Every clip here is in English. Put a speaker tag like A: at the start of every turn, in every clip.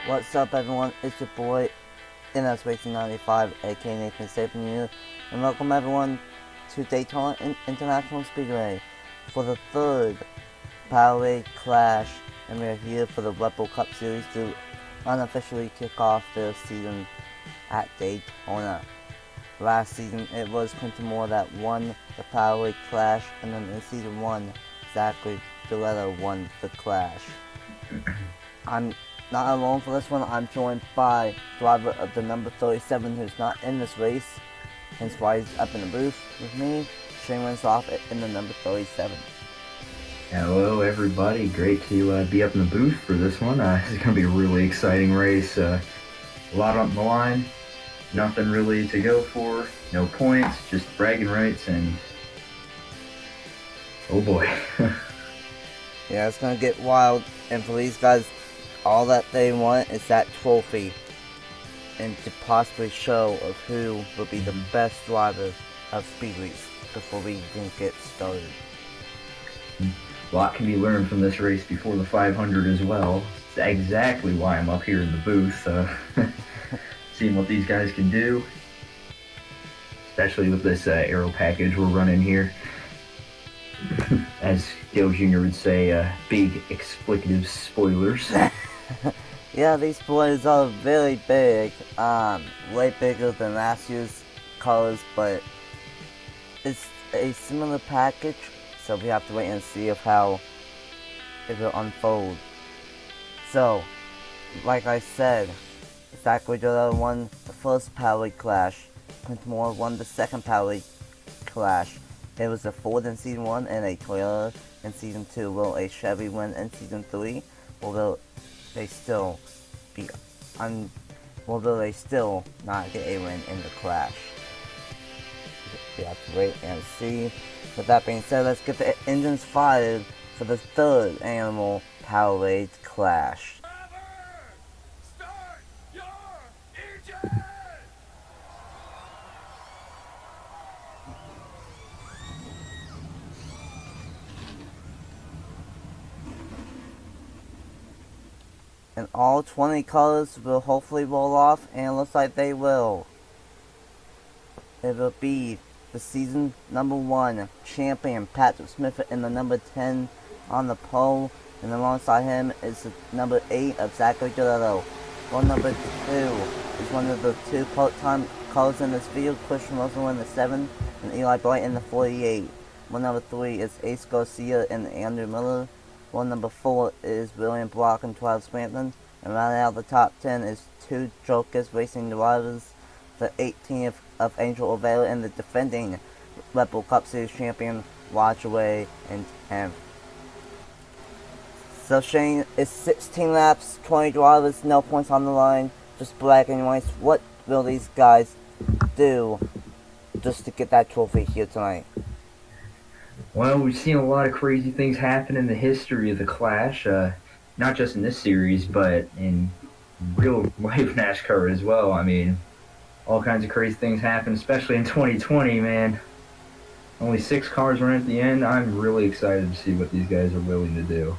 A: What's up, everyone? It's your boy NSRacing95 AKA Nathan Stapleton here, and welcome everyone to Daytona International Speedway for the third Powerade Clash, and we're here for the Red Bull Cup Series to unofficially kick off their season at Daytona. Last season it was Quinton Moore that won the Powerade Clash, and then in season 1 Zachary Gilletto won the Clash. I'm not alone for this one. I'm joined by driver of the number 37 who's not in this race, hence why he's up in the booth with me, Shane Wassup in the number 37.
B: Hello everybody, great to be up in the booth for this one. This is going to be a really exciting race. A lot on the line, nothing really to go for, no points, just bragging rights, and oh boy.
A: Yeah, it's going to get wild, and for these guys, all that they want is that trophy and to possibly show of who will be the best driver of Speedweeks before we even get started.
B: A lot can be learned from this race before the 500 as well. That's exactly why I'm up here in the booth, seeing what these guys can do, especially with this aero package we're running here. As Dale Jr. would say, big explicative spoilers.
A: Yeah, these spoilers are very big, way bigger than last year's colors, but it's a similar package, so we have to wait and see of how it will unfold. So, like I said, Zachary Gilletto won the first Powerade Clash, Quinton Moore won the second Powerade Clash. It was a Ford in Season 1 and a Toyota in Season 2. Will a Chevy win in Season 3, or will they still be will they still not get a win in the Clash? We have to wait and see. With that being said, let's get the engines fired for the third annual Powerade Clash.
C: Start your engine!
A: And all 20 colors will hopefully roll off, and it looks like they will. It will be the season number 1 champion Patrick Smith in the number 10 on the pole, and alongside him is the number 8 of Zachary Gilletto. Well, number 2 is one of the 2 part-time colors in this field, Christian Russell in the 7 and Eli Bright in the 48. Well, number 3 is Ace Garcia and Andrew Miller. Well, number 4 is William Block and Travis Frampton. And rounding out the top 10 is 2 Jokers racing drivers, the 18th of Angel Avila and the defending Red Bull Cup Series champion Watchaway and 10th. So Shane, it's 16 laps, 20 drivers, no points on the line, just bragging rights. What will these guys do just to get that trophy here tonight?
B: Well, we've seen a lot of crazy things happen in the history of the Clash, not just in this series, but in real life NASCAR as well. I mean, all kinds of crazy things happen, especially in 2020, man. Only 6 cars were in at the end. I'm really excited to see what these guys are willing to do.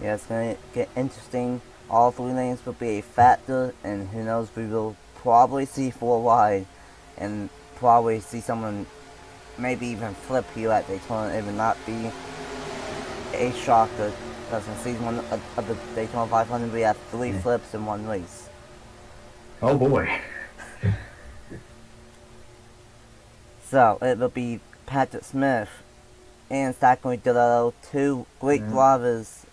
A: Yeah, it's going to get interesting. All 3 lanes will be a factor, and who knows, we will probably see 4 wide, and probably see someone maybe even flip here at Daytona. It would not be a shocker, because in season 1 of the Daytona 500 we have 3 flips in 1 race.
B: Oh boy.
A: So it will be Patrick Smith and Zachary Gilletto, 2 great drivers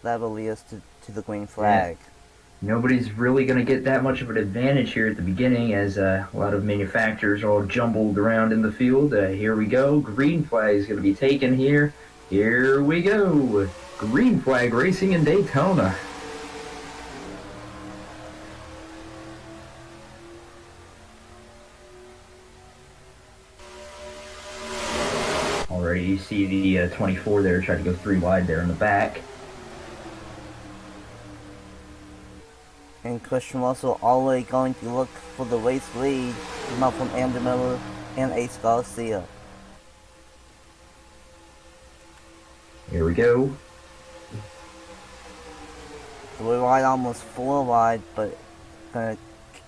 A: that will lead us to the green flag.
B: Yeah. Nobody's really going to get that much of an advantage here at the beginning, as a lot of manufacturers are all jumbled around in the field. Here we go. Green flag is going to be taken here. Here we go. Green flag racing in Daytona. Already you see the 24 there try to go 3 wide there in the back.
A: And Christian Russell already going to look for the race lead, come up from Andrew Miller and Ace Garcia.
B: Here we go.
A: 3 wide, almost 4 wide, but gonna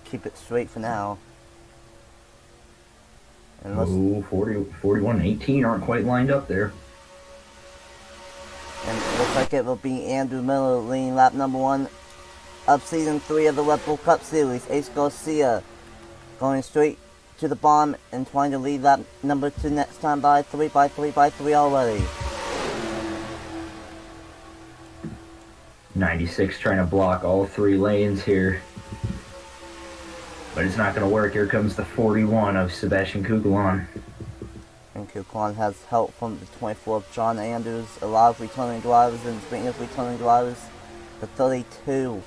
A: keep it straight for now. And
B: Ooh, 40, 41, 18 aren't quite lined up there.
A: And it looks like it will be Andrew Miller leading lap number 1 of season 3 of the Red Bull Cup Series. Ace Garcia going straight to the bomb and trying to lead lap number 2 next time by 3 already.
B: 96 trying to block all 3 lanes here. But it's not going to work. Here comes the 41 of Sebastian Kugelon.
A: And Kugelon has help from the 24 of John Andrews, a lot of returning drivers, and speaking of returning drivers, the 32,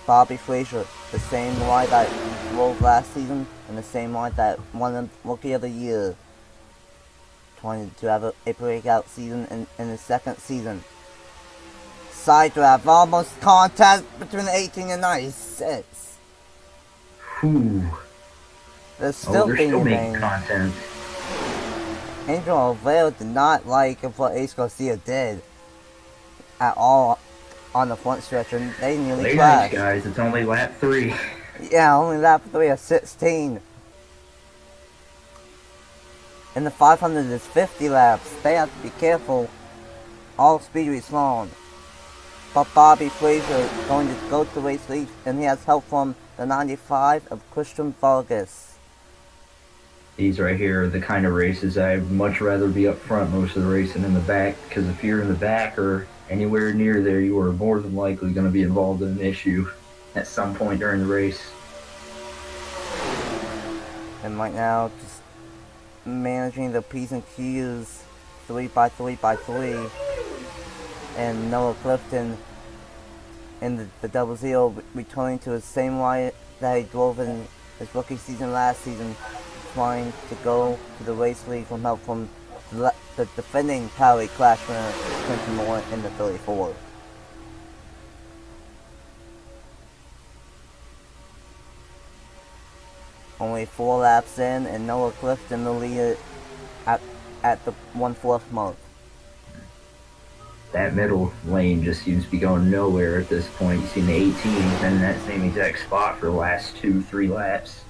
A: Bobby Frazier, the same ride that drove last season, and the same ride that won the Rookie of the Year. Trying to have a breakout season in the second season. Side draft, almost contact between 18 and 96.
B: Whew.
A: They're still
B: making content.
A: Angel Oliveira did not like what Ace Garcia did at all on the front stretch, and they nearly crashed.
B: Nice, guys. It's only lap 3.
A: Yeah, only lap 3 of 16. And the 500 is 50 laps. They have to be careful. All speed respawn. But Bobby Frazier is going to go to the race lead, and he has help from the 95 of Christian Vargas.
B: These right here are the kind of races I'd much rather be up front most of the race than in the back, because if you're in the back or anywhere near there, you are more than likely going to be involved in an issue at some point during the race.
A: And right now, just managing the P's and Q's 3 by 3 by 3. And Noah Clifton in the double zero, returning to his same ride that he drove in his rookie season last season, trying to go to the race lead from help from the defending Powerade Clash winner Quentin Moore in the 34. Only 4 laps in, and Noah Clifton the leader at the 1/4 mark.
B: That middle lane just seems to be going nowhere at this point. You see the 18 been in that same exact spot for the last 2-3 laps.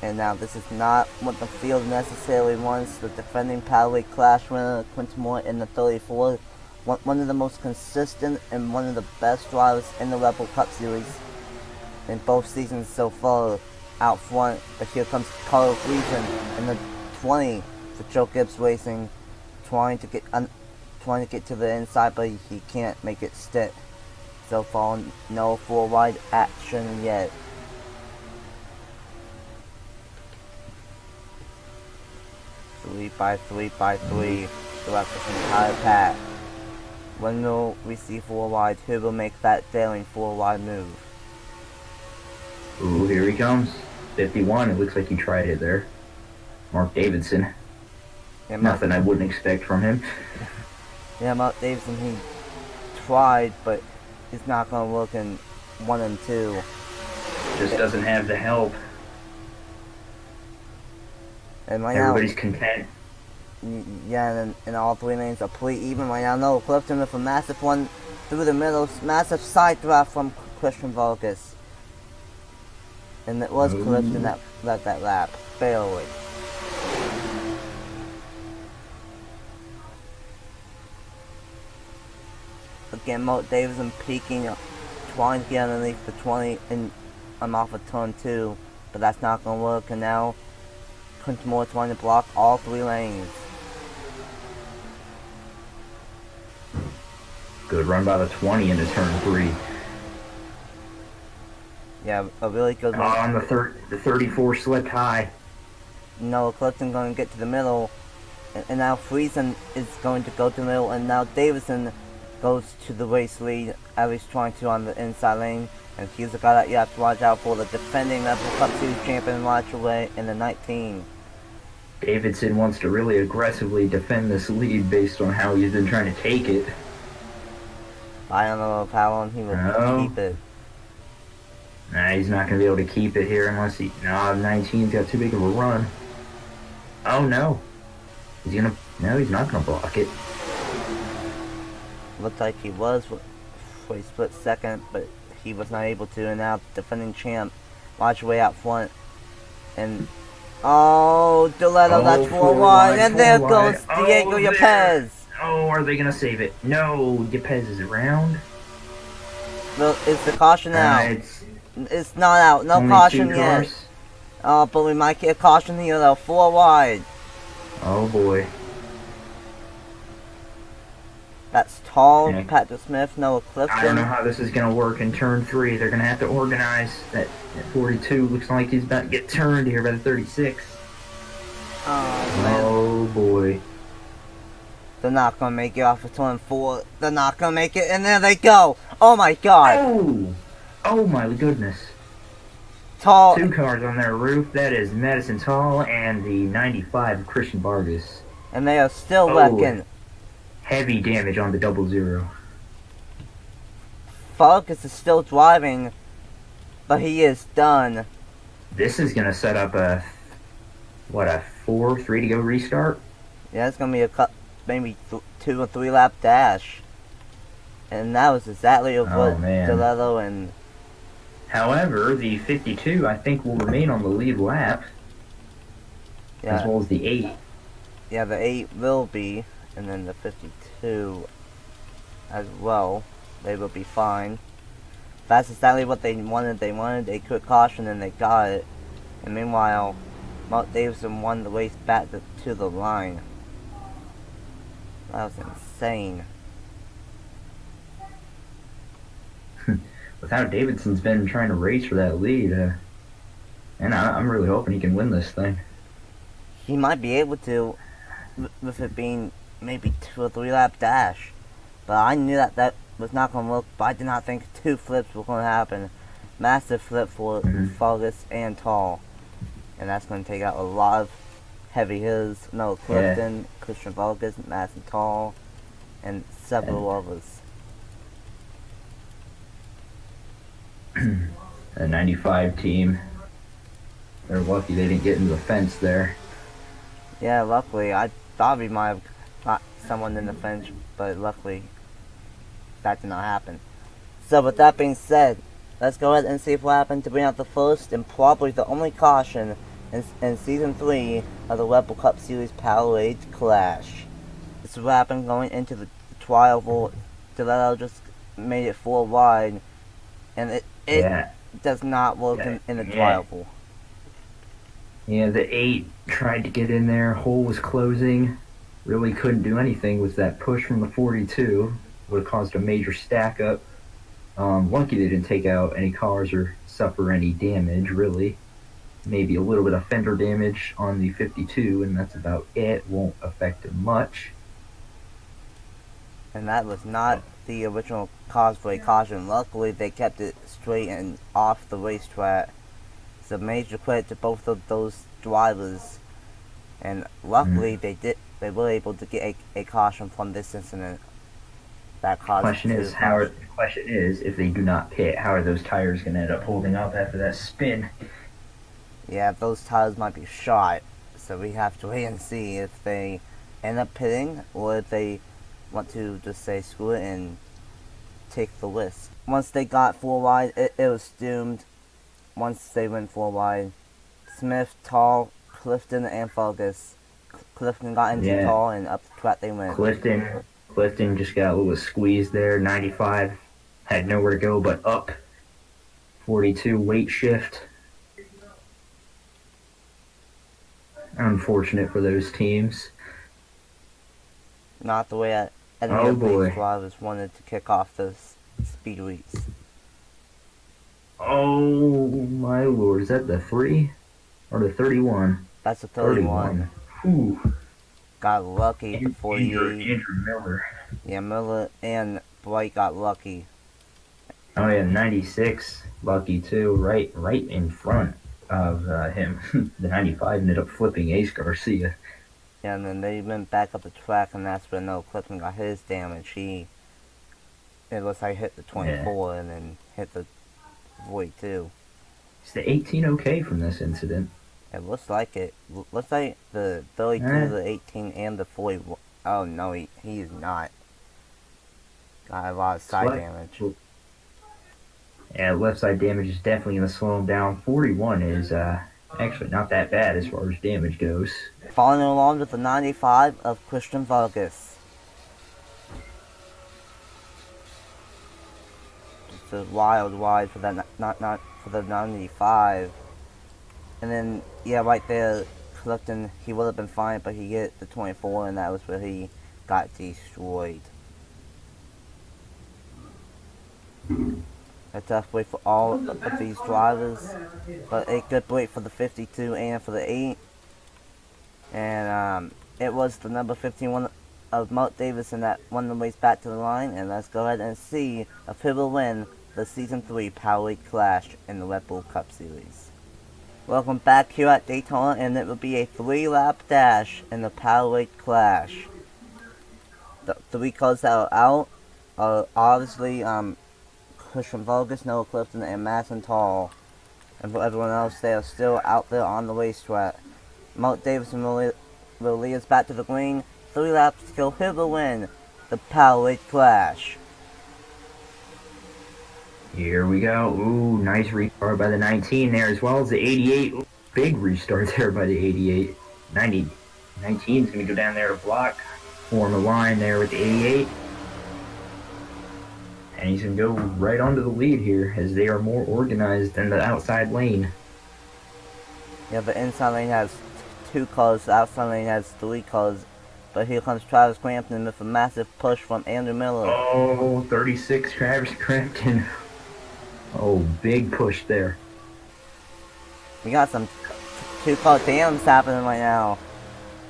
A: And now this is not what the field necessarily wants. The defending Powerade Clash winner, Quentin Moore in the 34. One of the most consistent and one of the best drivers in the Red Bull Cup Series in both seasons so far out front. But here comes Carl Friesen in the 20 for Joe Gibbs Racing, trying to get to the inside, but he can't make it stick. So far, no 4 wide action yet. Three by 3 by 3 throughout this entire pack. When will we see 4 wide? Who will make that daring 4 wide move?
B: Ooh, here he comes. 51, it looks like he tried it there. Mark Davidson.
A: Yeah,
B: Nothing I wouldn't expect from him.
A: Yeah, Mark Davidson, he tried, but it's not going to work in 1 and 2.
B: Just doesn't have the help.
A: And right
B: Everybody's content.
A: Yeah, and all 3 lanes are pretty even right now. No, Clifton with a massive one through the middle. Massive side draft from Christian Vargas. And it was Clifton that led that lap. Barely. Again, Mark Davidson peeking, trying to get underneath the 20 and I'm off of turn 2, but that's not going to work. And now Quentin Moore trying to block all 3 lanes.
B: Good run by the 20 into turn 3.
A: Yeah, a really good one.
B: On the 34 slipped high.
A: No, Clifton going to get to the middle, and now Friesen is going to go to the middle, and now Davidson goes to the race lead as he's trying to on the inside lane, and he's the guy that you have to watch out for, the defending Red Bull Cup Series champion Roger Way in the 19.
B: Davidson wants to really aggressively defend this lead based on how he's been trying to take it.
A: I don't know how long he will keep it.
B: Nah, he's not going to be able to keep it here unless he... No, 19's got too big of a run. Oh, no. He's going to... No, he's not going to block it.
A: looked like he was for a split second, but he was not able to. And now the defending champ, watch way out front, and oh, Deletto, that's 4-1, and there goes Diego Yepes.
B: Oh, are they gonna save it? No, Yepes is around.
A: Well, is the caution out? It's not out. No
B: only
A: caution
B: 2
A: yet.
B: cars.
A: Oh, but we might get a caution here though. 4 wide.
B: Oh boy.
A: That's Tall,
B: Yeah.
A: Patrick Smith, Noah Clifton.
B: I don't know how this is gonna work in turn 3. They're gonna have to organize. That 42 looks like he's about to get turned here by the 36.
A: Oh man.
B: Oh boy.
A: They're not gonna make it off of turn 4. They're not gonna make it, and there they go. Oh my god.
B: Oh! Oh my goodness.
A: Tall.
B: 2 cars on their roof. That is Madison Tall and the 95 Christian Vargas.
A: And they are still
B: Oh.
A: wrecking.
B: Heavy damage on the 00.
A: Vargas is still driving, but he is done.
B: This is gonna set up a 4-3 to go restart?
A: Yeah, it's gonna be maybe 2 or 3 lap dash. And that was exactly what
B: man.
A: Deletto and
B: However, the 52 I think will remain on the lead lap, as well as the 8.
A: Yeah, the 8 will be, and then the 52 as well. They will be fine. That's exactly what they wanted. They wanted a quick caution, and they got it. And meanwhile, Mark Davison won the race back to the line. That was insane.
B: Without Davidson's been trying to race for that lead, and I'm really hoping he can win this thing.
A: He might be able to, with it being maybe 2 or 3 lap dash. But I knew that was not going to work, but I did not think 2 flips were going to happen. Massive flip for Vargas and Tall. And that's going to take out a lot of heavy hitters. No, Clifton, Christian Vargas, Madison Tall, and several others.
B: The 95 team, they're lucky they didn't get into the fence there.
A: Yeah, luckily. I thought we might have got someone in the fence, but luckily that did not happen. So with that being said, let's go ahead and see what happened to bring out the first and probably the only caution in Season 3 of the Rebel Cup Series Powerade Clash. This is what happened going into the trial vote. Deletto just made it 4 wide, and it does not work in the trial vote.
B: Yeah, the 8 tried to get in there, hole was closing, really couldn't do anything with that push from the 42, would have caused a major stack up. Lucky they didn't take out any cars or suffer any damage, really. Maybe a little bit of fender damage on the 52, and that's about it. Won't affect it much.
A: And that was not the original cause for a caution. Luckily, they kept it straight and off the racetrack. It's a major credit to both of those drivers. And luckily, they were able to get a caution from this incident. That caused
B: Question is, if they do not pit, how are those tires going to end up holding up after that spin?
A: Yeah, those tires might be shot. So we have to wait and see if they end up pitting or if they want to just say screw it and take the risk. Once they got 4 wide, it was doomed. Once they went 4 wide, Smith, Tall, Clifton, and Vargas. Clifton got into Tall, and up the track they went.
B: Clifton just got a little squeezed there. 95 had nowhere to go but up. 42 weight shift. Unfortunate for those teams.
A: Not the way any of these drivers wanted to kick off those speed weeks.
B: Oh my lord, is that the 3? Or the 31?
A: That's the 31.
B: Ooh.
A: Got lucky at the 48.
B: Andrew Miller.
A: Yeah, Miller and Bright got lucky.
B: Oh yeah, 96 lucky too, right in front of him. The 95 ended up flipping Ace Garcia.
A: Yeah, and then they went back up the track, and that's when Clifton got his damage. It looks like hit the 24 and then hit the 42.
B: Is the 18 okay from this incident?
A: It looks like it. Looks like the 32, the 18, and the 40. Oh no, he is not. Got a lot of side
B: What?
A: damage.
B: Yeah, left side damage is definitely going to slow him down. 41 is actually not that bad as far as damage goes.
A: Following along with the 95 of Christian Vargas. Just a wild ride for that, not for the 95. And then, yeah, right there, Clifton, he would have been fine, but he hit the 24, and that was where he got destroyed. A tough break for all of these drivers, but a good break for the 52 and for the 8. And it was the number 15 of Mark Davison that won the race back to the line. And let's go ahead and see if he will win the Season 3 Powerade Clash in the Red Bull Cup Series. Welcome back here at Daytona, and it will be a 3-lap dash in the Powerade Clash. The 3 cars that are out are obviously Christian Vargas, Noah Clifton, and Madison Tall. And for everyone else, they are still out there on the racetrack. Mark Davison will lead us back to the green. 3 laps to go. Who will win the Powerade Clash?
B: Here we go. Ooh, nice restart by the 19 there, as well as the 88. Ooh, big restart there by the 88. 19 is going to go down there to block, form a line there with the 88. And he's going to go right onto the lead here, as they are more organized than the outside lane.
A: Yeah, the inside lane has 2 cars, the outside lane has 3 cars. But here comes Travis Crampton with a massive push from Andrew Miller.
B: Oh, 36 Travis Crampton. Oh, big push there.
A: We got some 2-car dams happening right now.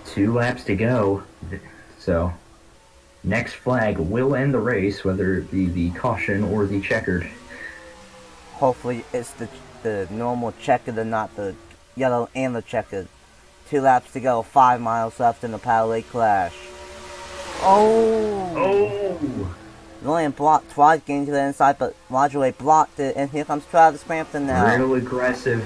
B: 2 laps to go. So, next flag will end the race, whether it be the caution or the checkered.
A: Hopefully it's the normal checkered and not the yellow and the checkered. 2 laps to go, 5 miles left in the Powerade Clash.
B: Oh!
A: William blocked, tried getting to the inside, but Roger Ray blocked it, and here comes Travis Crampton now.
B: Real aggressive.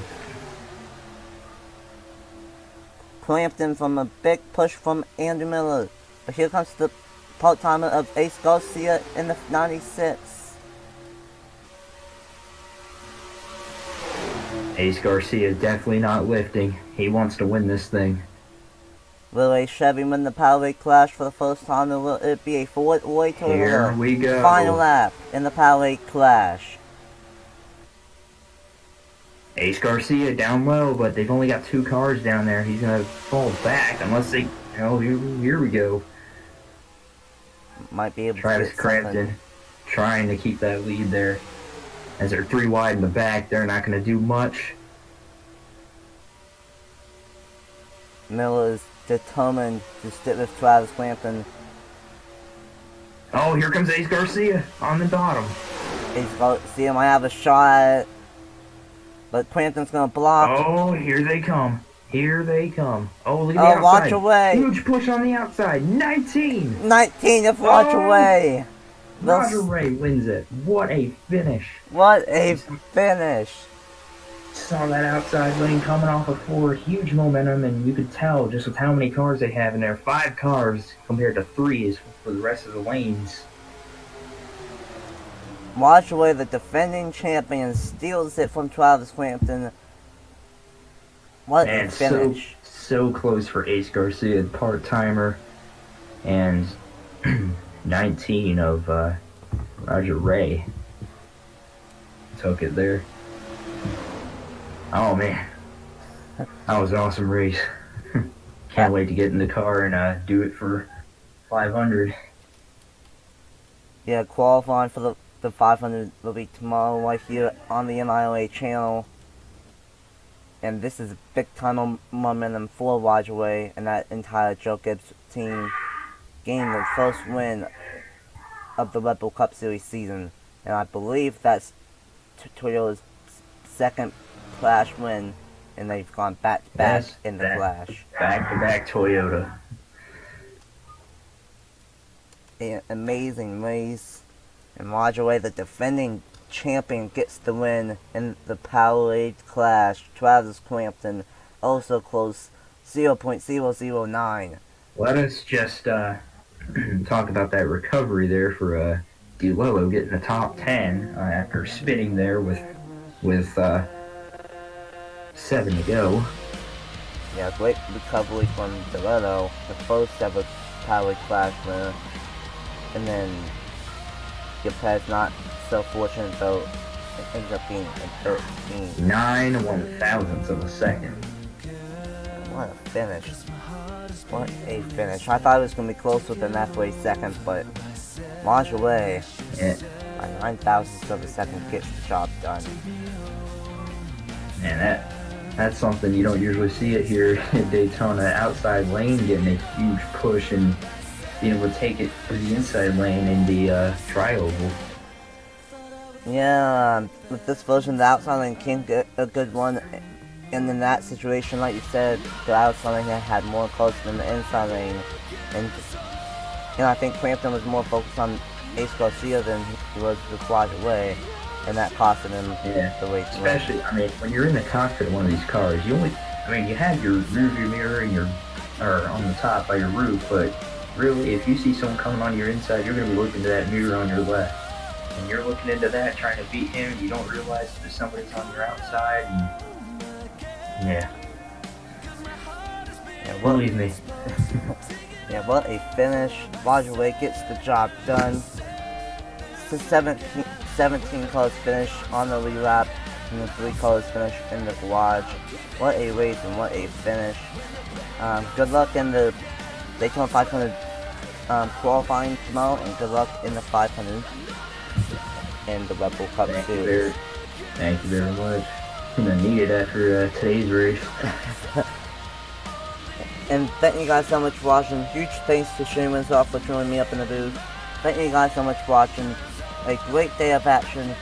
A: Crampton from a big push from Andrew Miller. But here comes the part-timer of Ace Garcia in the 96.
B: Ace Garcia definitely not lifting. He wants to win this thing.
A: Will a Chevy win the Powerade Clash for the first time, or will it be a Ford or a Toyota?
B: Here we go.
A: Final lap in the Powerade Clash.
B: Ace Garcia down low, but they've only got 2 cars down there. He's going to fall back unless they... Oh, here we go.
A: Might be able
B: Travis
A: to get
B: Crampton
A: something.
B: trying to keep that lead there. As they're 3 wide in the back, they're not going to do much.
A: Miller is determined to stick with Travis Crampton.
B: Oh, here comes Ace Garcia on the bottom.
A: Ace Garcia might have a shot, but Crampton's gonna block.
B: Oh, here they come. Here they come. Oh, look at the
A: Oh,
B: outside.
A: watch away.
B: Huge push on the outside. 19.
A: 19 if Roger Ray.
B: Roger Ray wins it. What a finish.
A: What a finish.
B: Saw that outside lane coming off of 4. Huge momentum, and you could tell just with how many cars they have in there. 5 cars compared to 3 is for the rest of the lanes.
A: Roger Ray, the defending champion, steals it from Travis Crampton. What a finish.
B: So close for Ace Garcia, part-timer, and 19 of Roger Ray took it there. Oh man, that was an awesome race. Can't wait to get in the car and do it for 500.
A: Yeah, qualifying for the 500 will be tomorrow right here on the NIRA channel. And this is big time momentum for Roger Ray and that entire Joe Gibbs team gaining the first win of the Red Bull Cup Series season. And I believe that's Toyota's second Clash win, and they've gone back to back in the Clash.
B: Back-to-back Toyota.
A: An amazing race. And Roger Ray, the defending champion, gets the win in the Powerade Clash. Travis Crampton also close, 0.009.
B: Let us just talk about that recovery there for Lolo getting the top 10 after spinning there with 7 to go.
A: Yeah, great recovery from Delano, the first ever Powerade Clash winner. And then Yepes not so fortunate though, it ends up being a 13.
B: 9/1000ths of a second.
A: What a finish. What a finish. I thought it was going to be closer than that for a second, but miles away,
B: Yeah.
A: by 9,000ths of a second gets the job done.
B: And that's something you don't usually see it here in Daytona. Outside lane getting a huge push and being able to take it to the inside lane in the tri-oval.
A: Yeah, with this version, the outside lane can get a good one. And in that situation, like you said, the outside lane had more close than the inside lane. And I think Crampton was more focused on Ace Garcia than he was the quad away. And that costed him the race.
B: Especially, I mean, when you're in the cockpit of one of these cars, you have your rearview mirror and or on the top by your roof, but really, if you see someone coming on your inside, you're going to be looking to that mirror on your left. And you're looking into that, trying to beat him, you don't realize there's somebody's on your outside, and yeah, believe me.
A: Yeah, what a finish. Roger Wade gets the job done. It's a 17 colors finish on the lead lap, and the 3 colors finish in the garage. What a race and what a finish. Good luck in the Daytona 500 qualifying tomorrow, and good luck in the 500 and the Red Bull Cup too.
B: Thank you very much. I'm gonna need it after today's race.
A: And thank you guys so much for watching. Huge thanks to Shaman's off for joining me up in the booth. Thank you guys so much for watching. A great day of action.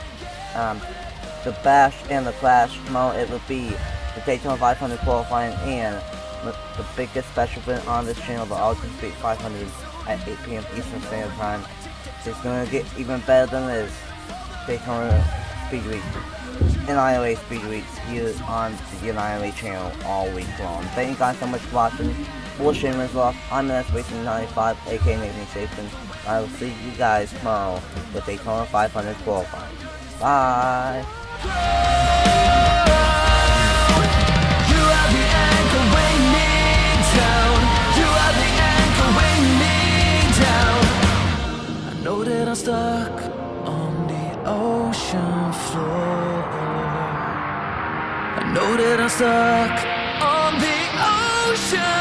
A: The Bash and the Clash. Tomorrow it will be the Daytona 500 qualifying and the biggest special event on this channel, the Ultimate Speed 500 at 8 p.m. Eastern Standard Time. It's going to get even better than this Daytona Speed Week and NIRA Speed Weeks here on the NIRA channel all week long. Thank you guys so much for watching. For Shaman's Off, I'm NSRacing95 AKA Nathan Stapleton. I will see you guys tomorrow with Daytona 500 qualifying. Bye!
C: You are the anchor weighing me down. You are the anchor weighing me down. I know that I'm stuck on the ocean floor. I know that I'm stuck on the ocean